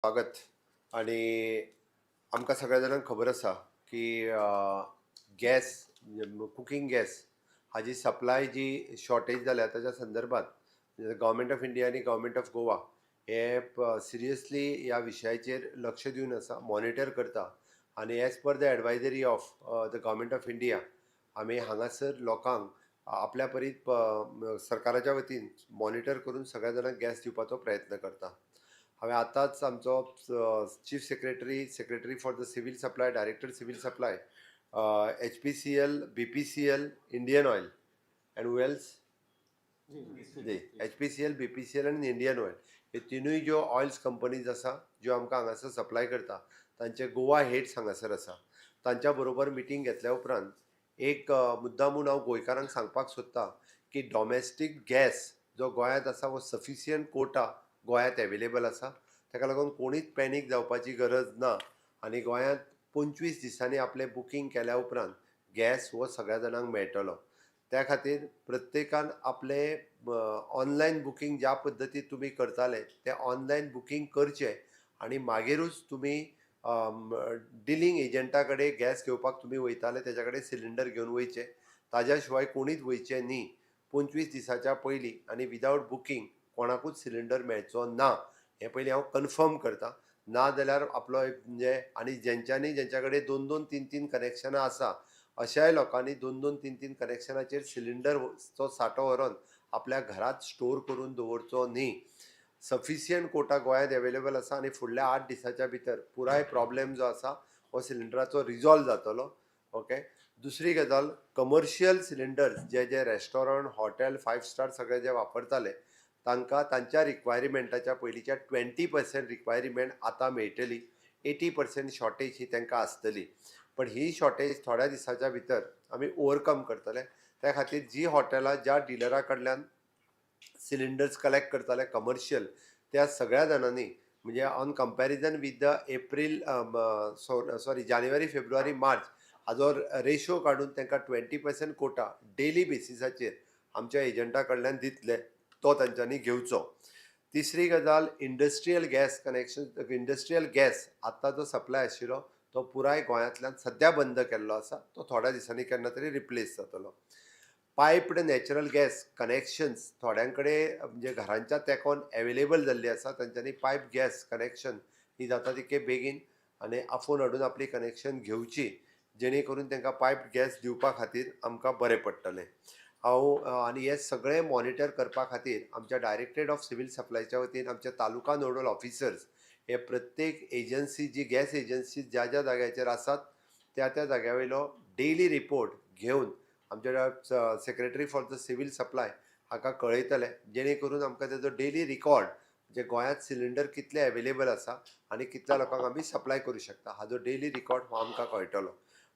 स्वागत. आणि आमकां सगळ्या जाणांक खबर आसा की गॅस कुकिंग गॅस हाजी सप्लाय जी शॉर्टेज जाल्या ताच्या संदर्भात गव्हर्मेंट ऑफ इंडिया आणि गव्हर्मेंट ऑफ गोवा हे सिरियसली ह्या विशयाचेर लक्ष दिवन आसा, मॉनिटर करता. आणि as per the advisory of the government of India आमी हांगासर लोकांक आपल्या परीत सरकाराच्या वतीन मॉनिटर करून सगळ्या जाणांक गॅस दिवपाचो प्रयत्न करता. हांवें आतांच आमचो chief secretary for the civil supply, director civil supply, HPCL, BPCL, Indian oil and वेल्स जी HPCL, BPCL आणि इंडियन ऑयल हे तिनूय ज्यो ऑयल्स कंपनीज आसा ज्यो आमकां हांगासर सप्लाय करता तांचे गोवा हेड्स हांगासर आसा. तांच्या बरोबर मिटींग घेतल्या उपरांत एक मुद्दामून हांव गोंयकारांक सांगपाक सोदतां की डॉमेस्टीक गॅस जो गोंयांत आसा वो सफिशियंट कोटा गोंयांत एवेलेबल आसा. ताका लागून कोणीच पॅनीक जावपाची गरज ना. आनी गोंयांत 25 दिसांनी आपलें बुकींग केल्या उपरांत गॅस हो सगळ्या जाणांक मेळटलो. त्या खातीर प्रत्येकान आपलें ऑनलायन बुकींग ज्या पद्दतीन तुमी करताले तें ऑनलायन बुकींग करचें आनी मागीरूच तुमी डिलींग एजंटा कडेन गॅस घेवपाक तुमी वयताले तेच्या कडेन सिलिंडर घेवन वयचे. ताज्या शिवाय कोणीच वयचें न्ही. 25 दिसाच्या पयलीं आनी विदावट बुकींग कोणाकूच सिलिंडर मेळचो ना हें पयलीं हांव कन्फर्म करतां. ना जाल्यार आपलो म्हणजे आनी जेंच्या कडेन 2-2, 3-3 कनेक्शनां आसा अशाय लोकांनी 2-2, 3-3 कनेक्शनाचेर सिलिंडरचो सांठो व्हरून आपल्या घरांत स्टोर करून दवरचो न्ही. सफिशियंट कोटा गोंयांत एवेलेबल आसा आनी फुडल्या 8 दिसाच्या भितर पुराय प्रॉब्लेम जो आसा हो सिलिंडराचो रिजॉल्व जातलो. ओके. दुसरी गजाल, कमर्शियल सिलिंडर्स जे रेस्टॉरंट, हॉटेल, 5 स्टार सगळे जे वापरताले तांकां तांच्या रिक्वायरमेंटाच्या पयलींच्या 20% रिक्वायरमेंट आतां मेळटली. 80% शॉर्टेज ही तांकां आसतली. पण ही शॉर्टेज थोड्या दिसाच्या भितर आमी ओवरकम करतले. त्या खातीर जी हॉटेलां ज्या डिलरा कडल्यान सिलिंडर्स कलेक्ट करताले कमर्शियल त्या सगळ्या जाणांनी म्हणजे on comparison with the April January, February, March Hajo ratio काडून तांकां 20% कोटा डेली बेसिसाचेर आमच्या एजंटा कडल्यान दितले तो तांच्यांनी घेवचो. तिसरी गजाल, industrial gas connection. Industrial gas आत्तां जो सप्लाय आशिल्लो तो पुराय गोंयांतल्यान सद्या बंद केल्लो आसा. तो थोड्या दिसांनी केन्ना तरी रिप्लेस जातलो. पायप्ड नॅचरल गॅस कनेक्शन्स थोड्यां कडेन म्हणजे घरांच्या तेंकोन एवेलेबल जाल्ली आसा. तांच्यांनी पायप गॅस कनेक्शन ही जाता तितके बेगीन आनी आफून हाडून आपली कनेक्शन घेवची जेणे करून तांकां पायप गॅस दिवपा खातीर आमकां बरें पडटलें. आनी हे सगळें मॉनिटर करपा खातीर आमच्या डायरेक्टरेट ऑफ सिवील सप्लायच्या वतीन आमचे तालुका नोडल ऑफिसर्स हे प्रत्येक एजन्सी जी गॅस एजन्सी ज्या ज्या जाग्याचेर आसात त्या जाग्या वयलो डेली रिपोर्ट घेवन आमच्या secretary for the civil supply हाका कळयतले जेणे करून आमकां तेजो डेली रिकॉर्ड म्हणजे गोंयांत सिलिंडर कितले एवेलेबल आसा आनी कितल्या लोकांक आमी सप्लाय करूं शकता हाजो डेली रिकॉर्ड हो आमकां कळटलो.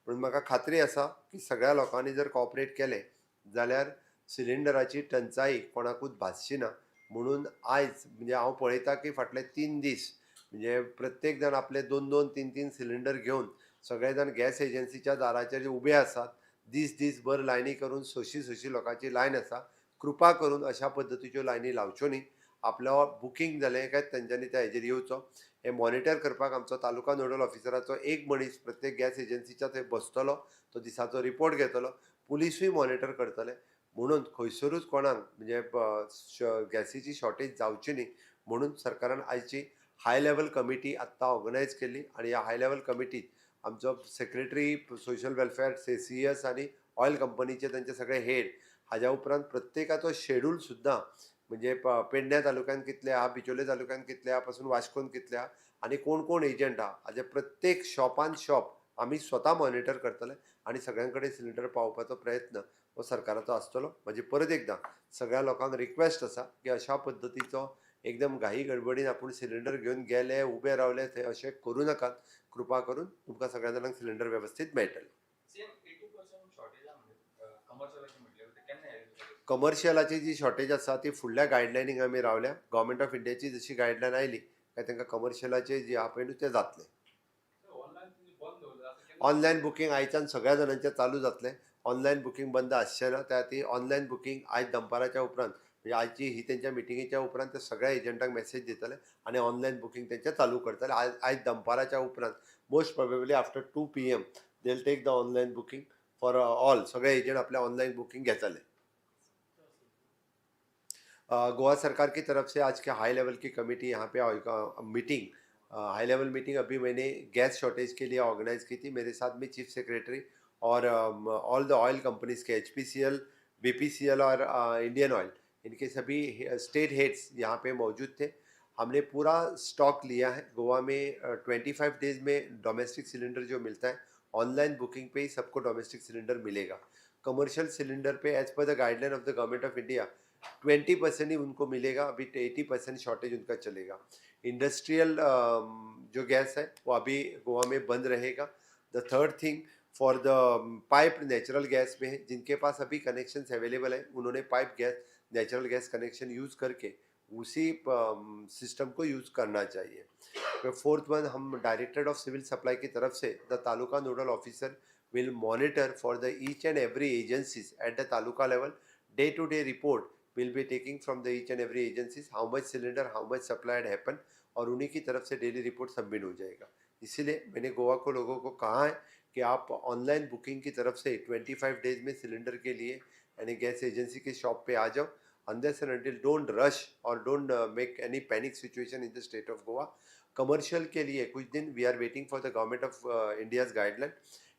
म्हणून म्हाका खात्री आसा की सगळ्या लोकांनी जर कॉपरेट केलें जाल्यार सिलिंडराची टंचाई कोणाकूच भासची ना. म्हणून आयज म्हणजे हांव पळयतां की फाटले 3 दीस म्हणजे प्रत्येक जाण आपले 2-2, 3-3 सिलिंडर घेवन सगळे जाण गॅस एजन्सीच्या दाराचेर उबे आसात. दीसभर लायनी करून 600 लोकांची लायन आसा. कृपा करून अशा पद्दतीच्यो लायनी लावच्यो न्ही. आपलो बुकींग जालें काय तेंच्यांनी त्या हेजेर येवचो. हे मॉनिटर करपाक आमचो तालुका नोडल ऑफिसराचो एक मनीस प्रत्येक गॅस एजन्सीच्या थंय बसतलो. तो दिसाचो रिपोर्ट घेतलो. पुलीसूय मॉनिटर करतले. म्हणून खंयसरूच कोणाक म्हणजे गॅसीची शॉर्टेज जावची न्ही म्हणून सरकारान आयची हाय लेवल कमिटी आत्तां ऑर्गनायज केल्ली आनी ह्या हाय लेवल कमिटीत आमचो सेक्रेटरी सोशल वेलफेअर CS आनी ऑयल कंपनीचे तांचे सगळे हेड हाज्या उपरांत प्रत्येकाचो शेड्यूल सुद्दां म्हणजे पेडण्या तालुक्यान कितले आहा, बिचोले तालुक्यान कितले आहा पासून वास्कोन कितले आहा आनी कोण कोण एजंट आहा हाजे प्रत्येक शॉपान शॉप आमी स्वता मॉनिटर करतले आनी सगळ्यां कडेन सिलिंडर पावोवपाचो प्रयत्न हो सरकाराचो आसतलो. म्हाजी परत एकदां सगळ्या लोकांक रिक्वेस्ट आसा की अशा पद्दतीचो एकदम घाई गडबडीन आपूण सिलिंडर घेवन गेले उबे रावले थंय अशें करूं नाकात. कृपा करून तुमकां सगळ्या जाणांक सिलिंडर वेवस्थीत मेळटले. कमर्शियलाची जी शॉर्टेज आसा ती फुडल्या गायडलायनीक आमी रावल्या. गव्हर्मेंट ऑफ इंडियाची जशी गायडलायन आयली काय तांकां कमर्शियलाचे जी आहा पळय न्हू तें जातलें. ऑनलायन बुकींग आयच्यान सगळ्या जाणांचें चालू जातलें. ऑनलायन बुकींग बंद आसचें ना. त्या खातीर ऑनलायन बुकींग आयज दनपाराच्या उपरांत म्हणजे आजची ही त्यांच्या मिटिंगेच्या उपरांत सगळ्या एजंटांक मेसेज दितले आणि ऑनलायन बुकींग त्यांचे चालू करतले. आज दनपाराच्या उपरांत most probably after 2 PM they will take the online booking for all. सगळे एजेंट आपल्या ऑनलाइन बुकिंग घेतले. गोवा सरकार की तरफ से आज के हाई लेवल की कमेटी यहाँ पे मीटिंग हाई लेवल मीटिंग अभी मैंने गैस शॉर्टेज के लिए ऑर्गेनाइज की थी. मेरे साथ में चीफ सेक्रेटरी और all the oil companies K HPCL, BPCL और इंडियन ऑयल, इनके सभी स्टेट हेड्स यहाँ पे मौजूद थे. हमने पूरा स्टॉक लिया है. गोवा में 25 डेज में डोमेस्टिक सिलेंडर जो मिलता है ऑनलाइन बुकिंग पे ही सबको डोमेस्टिक सिलेंडर मिलेगा. Commercial cylinder pay as per the guideline of the government of India 20% ही उनको मिलेगा. अभी 80% शॉर्टेज उनका चलेगा. इंडस्ट्रियल जो गैस है वो अभी गोवा में बंद रहेगा. The third thing for the pipe natural gas में है, जिनके पास अभी कनेक्शंस अवेलेबल है उन्होंने pipe gas natural gas connection use करके उसी सिस्टम को यूज़ करना चाहिए. फोर्थ वन, हम डायरेक्टरेट ऑफ सिविल सप्लाई की तरफ से the taluka nodal officer will monitor for the each and every agencies at the taluka level. Day to day report will be taking from the each and every agencies how much cylinder, how much supply had happened, और उन्हीं की तरफ से daily report submit हो जाएगा. इसीलिए मैंने गोवा को लोगों को कहा है कि आप ऑनलाइन बुकिंग की तरफ से 25 डेज में सिलेंडर के लिए यानी गैस एजेंसी के शॉप पे आ जाओ. unless and until don't rush or don't make any panic situation in the state of Goa. Commercial के लिए कुछ दिन we are waiting for the government of India's guideline.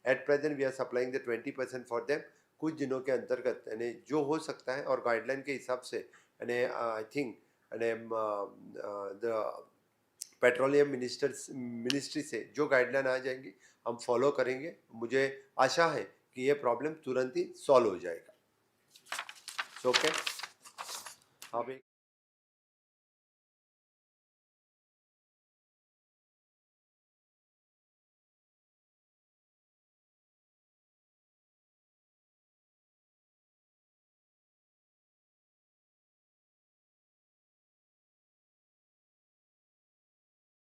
At present we are supplying the 20% for them. कुछ दिनों के अंतर्गत यानी जो हो सकता है और गाइडलाइन के हिसाब से यानी आई थिंक यानी द पेट्रोलियम मिनिस्ट्री से जो गाइडलाइन आ जाएंगी हम फॉलो करेंगे. मुझे आशा है कि ये प्रॉब्लम तुरंत ही सॉल्व हो जाएगा. ओके, अब एक